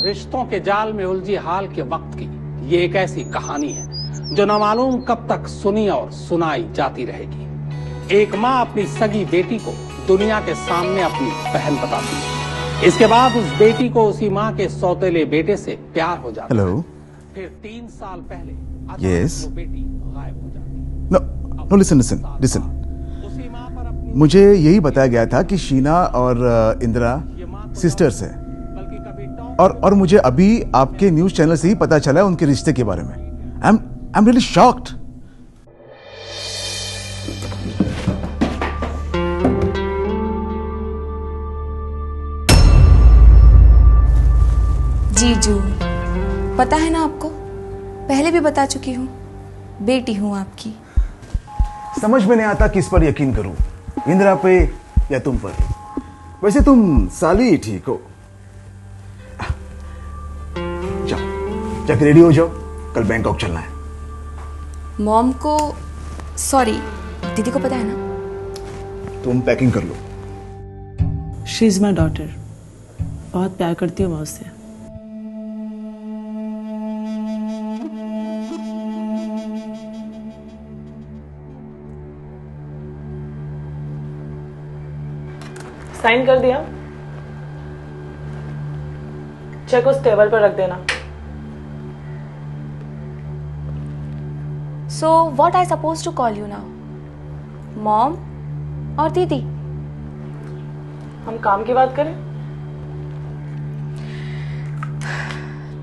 रिश्तों के जाल में उलझी हाल के वक्त की ये एक ऐसी कहानी है जो न मालूम कब तक सुनी और सुनाई जाती रहेगी। एक माँ अपनी सगी बेटी को दुनिया के सामने अपनी बहन बताती है। इसके बाद उस बेटी को उसी माँ के सौतेले बेटे से प्यार हो जाता है। फिर 3 साल पहले वो बेटी गायब हो जाती है। No listen. मुझे यही बताया गया था कि शीना और इंदिरा सिस्टर्स हैं। और मुझे अभी आपके न्यूज चैनल से ही पता चला है उनके रिश्ते के बारे में। I am really shocked. जीजू, पता है ना आपको, पहले भी बता चुकी हूँ, बेटी हूँ आपकी। समझ में नहीं आता किस पर यकीन करूं, इंदिरा पे या तुम पर। वैसे तुम साली ही ठीक हो। जाके रेडी हो जाओ, कल बैंकॉक चलना है। मॉम को, सॉरी, दीदी को पता है ना? तुम पैकिंग कर लो। She is my daughter. बहुत प्यार करती हूँ मैं उससे। साइन कर दिया? चेक उस टेबल पर रख देना। So what I supposed to call you now? Mom और दीदी? हम काम की बात करें?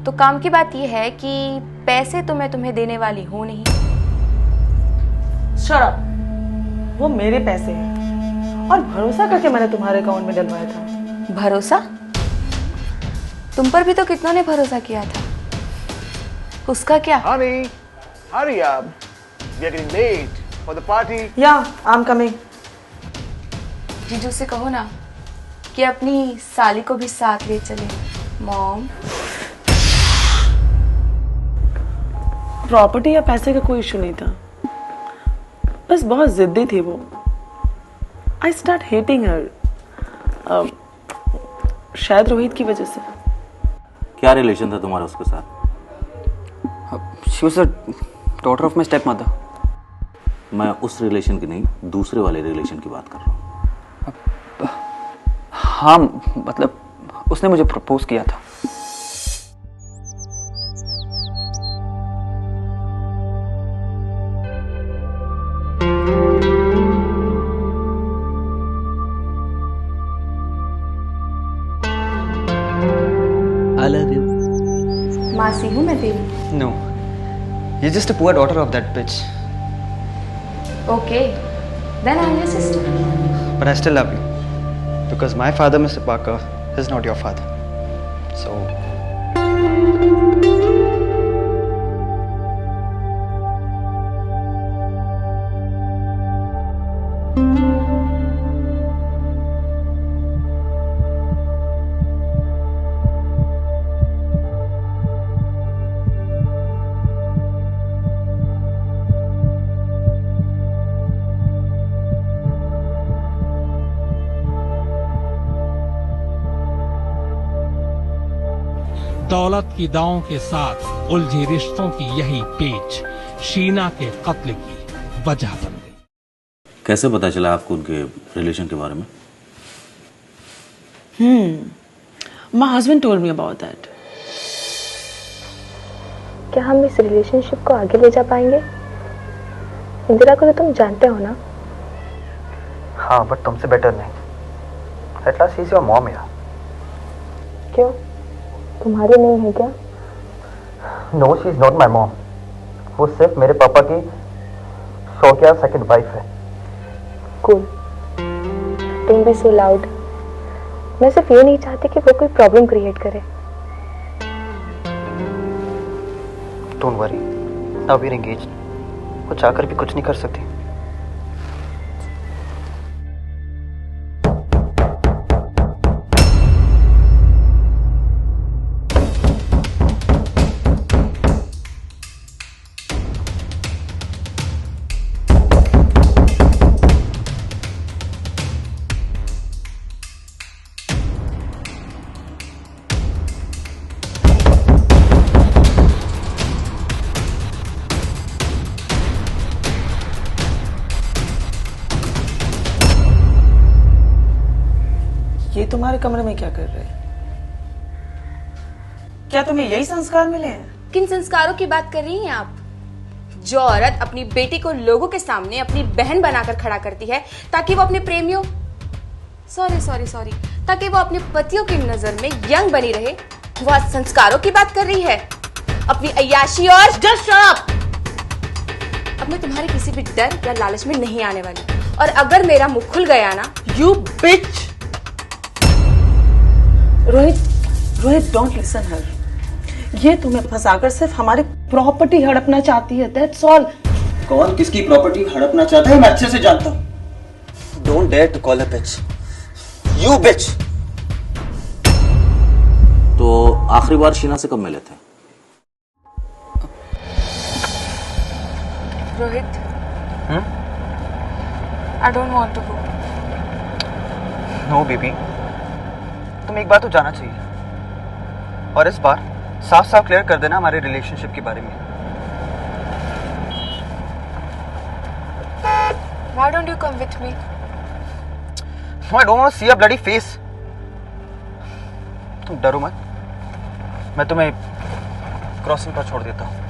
तो काम की बात यह है कि पैसे तो मैं तुम्हें देने वाली हूं नहीं। Shut up! वो मेरे पैसे हैं और भरोसा करके मैंने तुम्हारे अकाउंट में डलवाया था। भरोसा? तुम पर भी तो कितना ने भरोसा किया था। उसका क्या? Honey, hurry up. We are getting late for the party. Yeah, I'm coming. जीजू से कहो ना कि अपनी साली को भी साथ ले चले। मॉम। प्रॉपर्टी या पैसे का कोई इशू नहीं था, बस बहुत जिद्दी थी वो। I start hating her. शायद रोहित की वजह से। क्या रिलेशन था तुम्हारा उसके साथ? She was a daughter of my stepmother. मैं उस रिलेशन की नहीं, दूसरे वाले रिलेशन की बात कर रहा हूँ। हाँ, मतलब उसने मुझे प्रपोज किया था। I love you. मासी हूँ मैं तेरी। No, you're just a poor daughter of that bitch. Okay, then I'm your sister. But I still love you because my father, Mr. Parker, is not your father. So. दौलत की दांव के साथ उलझे रिश्तों की यही पेच शीना के कत्ल की वजह बन गई। कैसे पता चला आपको उनके रिलेशन के बारे में? My husband told me about that. क्या हम इस रिलेशनशिप को आगे ले जा पाएंगे? इंदिरा को तो तुम जानते हो ना? हाँ, बट तुमसे बेटर नहीं। At last, she's your mom, यार। क्यों? तुम्हारी नहीं है क्या? No, she's not my mom. वो सिर्फ मेरे पापा की शौकिया सेकंड वाइफ है। कूल। तुम भी सो लाउड। मैं सिर्फ ये नहीं चाहती कि वो कोई प्रॉब्लम क्रिएट करे। Don't worry. Now we're engaged. वो चाहकर भी कुछ नहीं कर सकती। तुम्हारे कमरे में क्या कर रहे हैं? क्या तुम्हें यही संस्कार मिले हैं? किन संस्कारों की बात कर रही हैं आप? जो औरत अपनी बेटी को लोगों के सामने अपनी बहन बनाकर खड़ा करती है ताकि वो अपने प्रेमियों सॉरी ताकि वो अपने पतियों की नजर में यंग बनी रहे, वो आज संस्कारों की बात कर रही है? अपनी अय्याशी और जस्ट शट अप! अब मैं तुम्हारे किसी भी डर या लालच में नहीं आने वाली, और अगर मेरा मुंह खुल गया ना, You bitch! Rohit don't listen her. ये तुम्हें फंसाकर सिर्फ हमारी प्रॉपर्टी हड़पना चाहती है, दैट्स ऑल। कौन किसकी प्रॉपर्टी हड़पना चाहता है मैं अच्छे से जानता हूं। Don't dare to call a bitch. You bitch. तो आखिरी बार शीना से कब मिले थे? Rohit, I don't want to go. No baby, तुम एक बात तो जानना चाहिए, और इस बार साफ साफ क्लियर कर देना हमारे रिलेशनशिप के बारे में। Why don't you come with me? No, I don't want to see your bloody face. तुम डरो मत, मैं तुम्हें क्रॉसिंग पर छोड़ देता हूँ।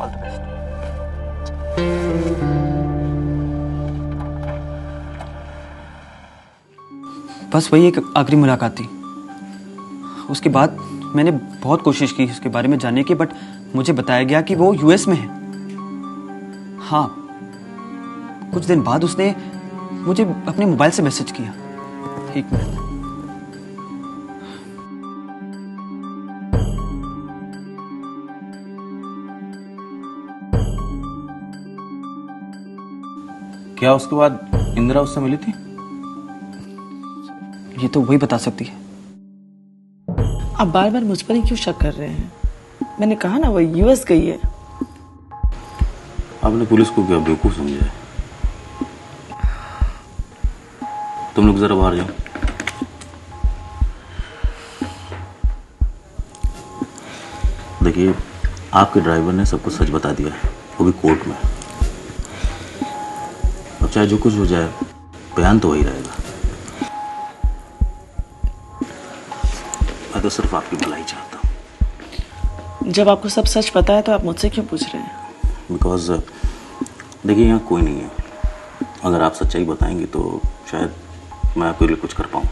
All the best. बस वही एक आखिरी मुलाकात थी। उसके बाद मैंने बहुत कोशिश की उसके बारे में जानने की, बट मुझे बताया गया कि वो यूएस में है। हाँ, कुछ दिन बाद उसने मुझे अपने मोबाइल से मैसेज किया। एक मिनट। क्या उसके बाद इंदिरा उससे मिली थी? ये तो वही बता सकती है। आप बार बार मुझ पर ही क्यों शक कर रहे हैं? मैंने कहा ना वो यूएस गई है। आपने पुलिस को क्या बेवकूफ समझा है? तुम लोग जरा बाहर जाओ। देखिए, आपके ड्राइवर ने सब कुछ सच बता दिया है, वो भी कोर्ट में। अब चाहे जो कुछ हो जाए, बयान तो वही रहेगा। मैं तो सिर्फ आपकी भलाई चाहता हूँ। जब आपको सब सच पता है तो आप मुझसे क्यों पूछ रहे हैं? बिकॉज देखिए, यहाँ कोई नहीं है। अगर आप सच्चाई बताएंगे तो शायद मैं आपके लिए कुछ कर पाऊँ,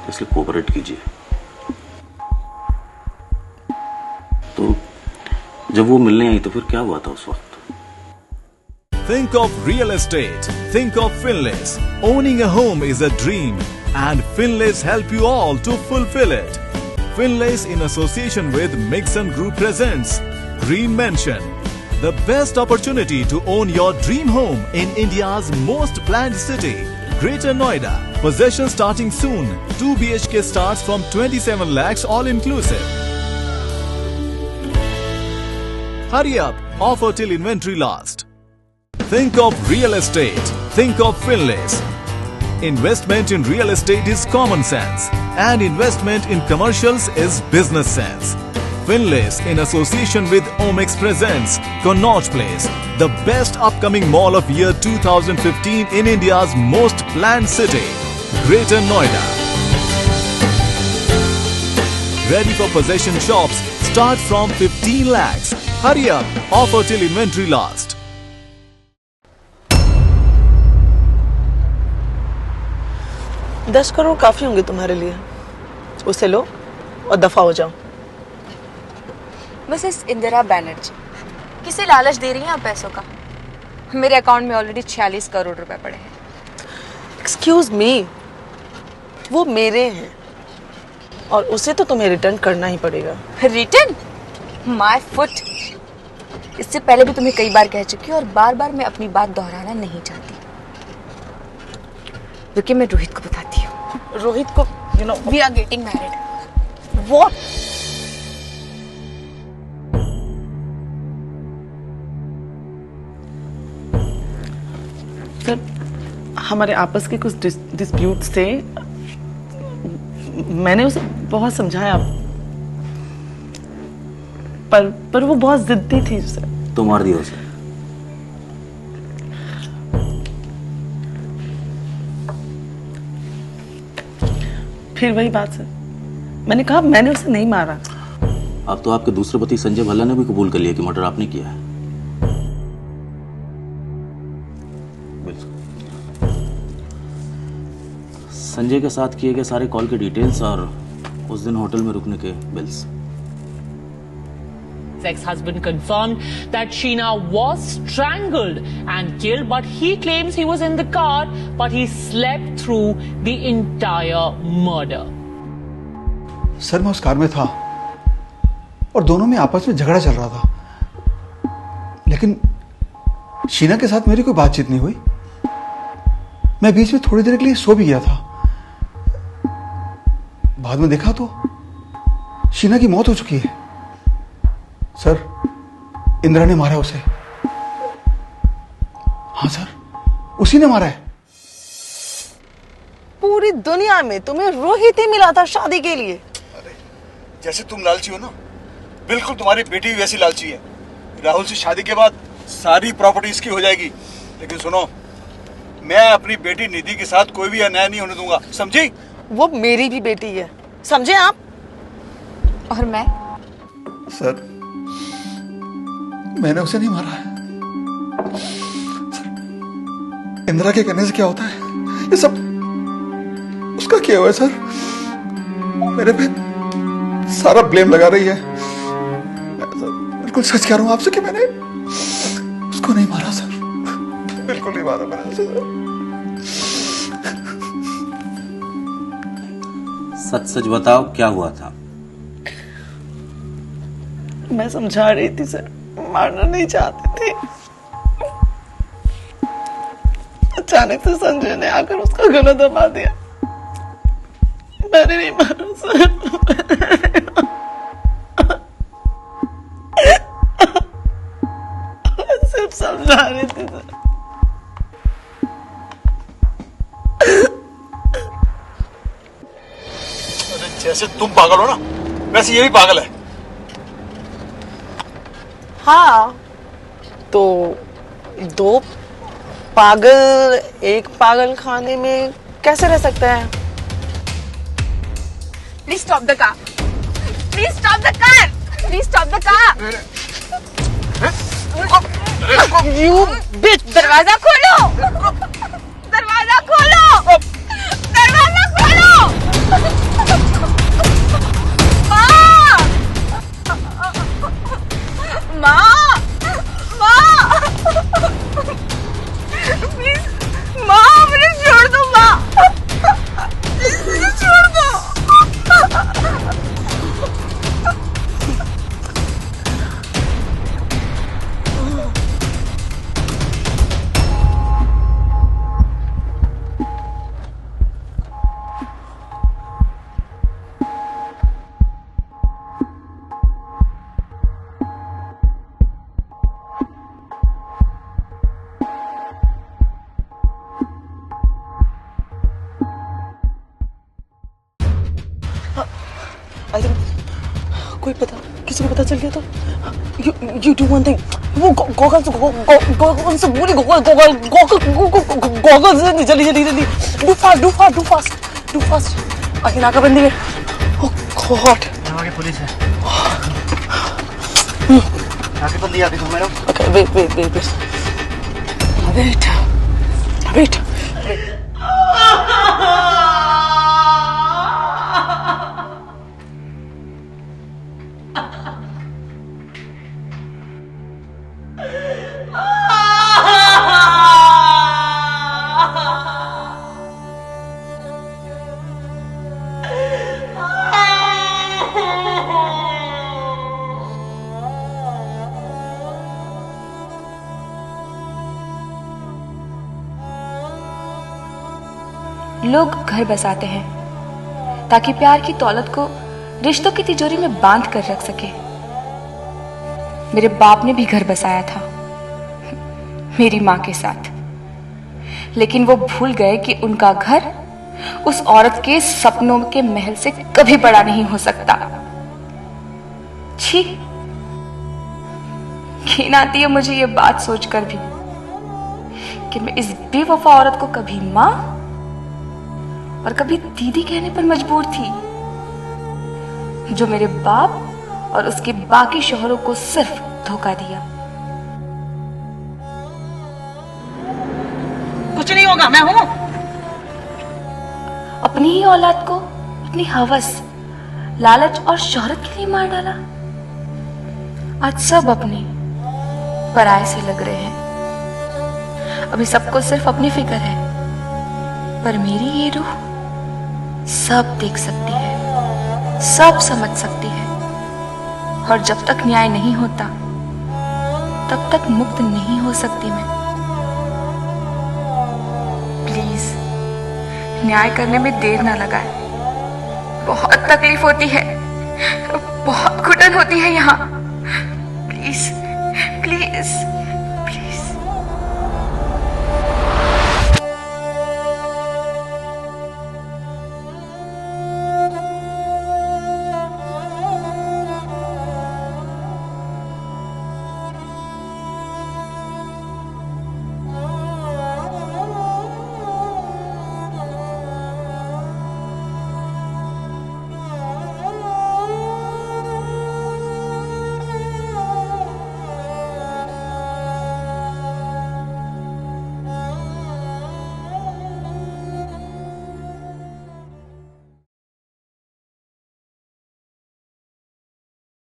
इसलिए कोऑपरेट कीजिए। तो जब वो मिलने आई तो फिर क्या हुआ था उस वक्त? Think of real estate. Think of Finlays. Owning a home is a dream, and Finlays help you all to fulfill it. Finlays, in association with Mixon Group, presents Green Mansion, the best opportunity to own your dream home in India's most planned city, Greater Noida. Possession starting soon. 2 BHK starts from 27 lakhs all inclusive. Hurry up! Offer till inventory last. Think of real estate. Think of Finlays. Investment in real estate is common sense, and investment in commercials is business sense. Finlays, in association with Omex, presents Connaught Place, the best upcoming mall of year 2015 in India's most planned city, Greater Noida. Ready for possession shops start from 15 lakhs. Hurry up! Offer till inventory last. 10 crore काफी होंगे तुम्हारे लिए। उसे लो और दफा हो जाओ। Mrs Indira Banerjee, किसे लालच दे रही हैं आप पैसों का? मेरे अकाउंट में ऑलरेडी 46 करोड़ रुपए पड़े हैं। एक्सक्यूज मी, वो मेरे हैं और उसे तो तुम्हें रिटर्न करना ही पड़ेगा। रिटर्न? My foot. इससे पहले भी तुम्हें कई बार कह चुकी हूँ और बार बार मैं अपनी बात दोहराना नहीं चाहती। रुकिए, मैं रोहित को बताती हूँ। रोहित को, you know, we are getting married. What? Sir, हमारे आपस के कुछ डिस्प्यूट्स थे। मैंने उसे बहुत समझाया, पर वो बहुत जिद्दी थी उसे। तो मार दिया उसे? फिर वही बात सर, मैंने कहा मैंने उसे नहीं मारा। अब तो आपके दूसरे पति संजय भल्ला ने भी कबूल कर लिया कि मर्डर आपने किया है। संजय के साथ किए गए सारे कॉल के डिटेल्स और उस दिन होटल में रुकने के bills. His ex-husband confirmed that Sheena was strangled and killed, but he claims he was in the car, but he slept through the entire murder. Sir मैं उस कार में था और दोनों में आपस में झगड़ा चल रहा था, लेकिन शीना के साथ मेरी कोई बातचीत नहीं हुई। मैं बीच में थोड़ी देर के लिए सो भी गया था। बाद में देखा तो शीना की मौत हो चुकी है। सर, इंदिरा ने मारा उसे। हाँ सर, उसी ने मारा है। पूरी दुनिया में तुम्हें रोहित ही मिला था शादी के लिए। अरे, जैसे तुम लालची हो ना, बिल्कुल तुम्हारी बेटी भी वैसी लालची है। राहुल से शादी के बाद सारी प्रॉपर्टी इसकी हो जाएगी, लेकिन सुनो, मैं अपनी बेटी निधि के साथ कोई भी अन्याय नहीं होने दूंगा, समझी? वो मेरी भी बेटी है, समझे आप? और मैं? सर, मैंने उसे नहीं मारा है। सर, इंदिरा के कहने से क्या होता है? ये सब उसका किया हुआ है सर। मेरे पे सारा ब्लेम लगा रही है। मैं सर बिल्कुल सच कह रहा हूं आपसे कि मैंने उसको नहीं मारा सर, बिल्कुल नहीं मारा मैंने उसे सर। सच सच बताओ, क्या हुआ था? मैं समझा रही थी सर, मारना नहीं चाहती थी। अचानक से संजय ने आकर उसका गला दबा दिया। मैंने नहीं मारा सर, सिर्फ समझा रही थी सर। जैसे तुम पागल हो ना, वैसे ये भी पागल है। हाँ, तो दो पागल एक पागल खाने में कैसे रह सकते हैं? Please stop the car. Please stop the car. Please stop the car. You bitch! दरवाजा खोलो. दरवाजा खोलो. दरवाजा खोलो. माँ, माँ, प्लीज, माँ मुझे छोड़ दो माँ, मुझे छोड़ दो। कोई पता, किसी को पता चल गया तो you do one thing, वो गॉगल से पूरी गॉगल से जल्दी do fast आगे नाकाबंदी है। Oh God, यहाँ आगे पुलिस है। नाकाबंदी आगे तुम मेरा। Okay, wait. लोग घर बसाते हैं ताकि प्यार की दौलत को रिश्तों की तिजोरी में बांध कर रख सके। मेरे बाप ने भी घर बसाया था मेरी माँ के साथ, लेकिन वो भूल गए कि उनका घर उस औरत के सपनों के महल से कभी बड़ा नहीं हो सकता। छी, घिन आती है मुझे ये बात सोचकर भी कि मैं इस बेवफा औरत को कभी मां और कभी दीदी कहने पर मजबूर थी, जो मेरे बाप और उसके बाकी शोहरों को सिर्फ धोखा दिया। कुछ नहीं होगा, मैं हूं। अपनी ही औलाद को अपनी हवस, लालच और शोहरत के लिए मार डाला। आज सब अपने पराये से लग रहे हैं। अभी सबको सिर्फ अपनी फिक्र है, पर मेरी ये रूह सब देख सकती है, सब समझ सकती है, और जब तक न्याय नहीं होता तब तक मुक्त नहीं हो सकती मैं। प्लीज न्याय करने में देर ना लगाए। बहुत तकलीफ होती है, बहुत घुटन होती है यहाँ। Please please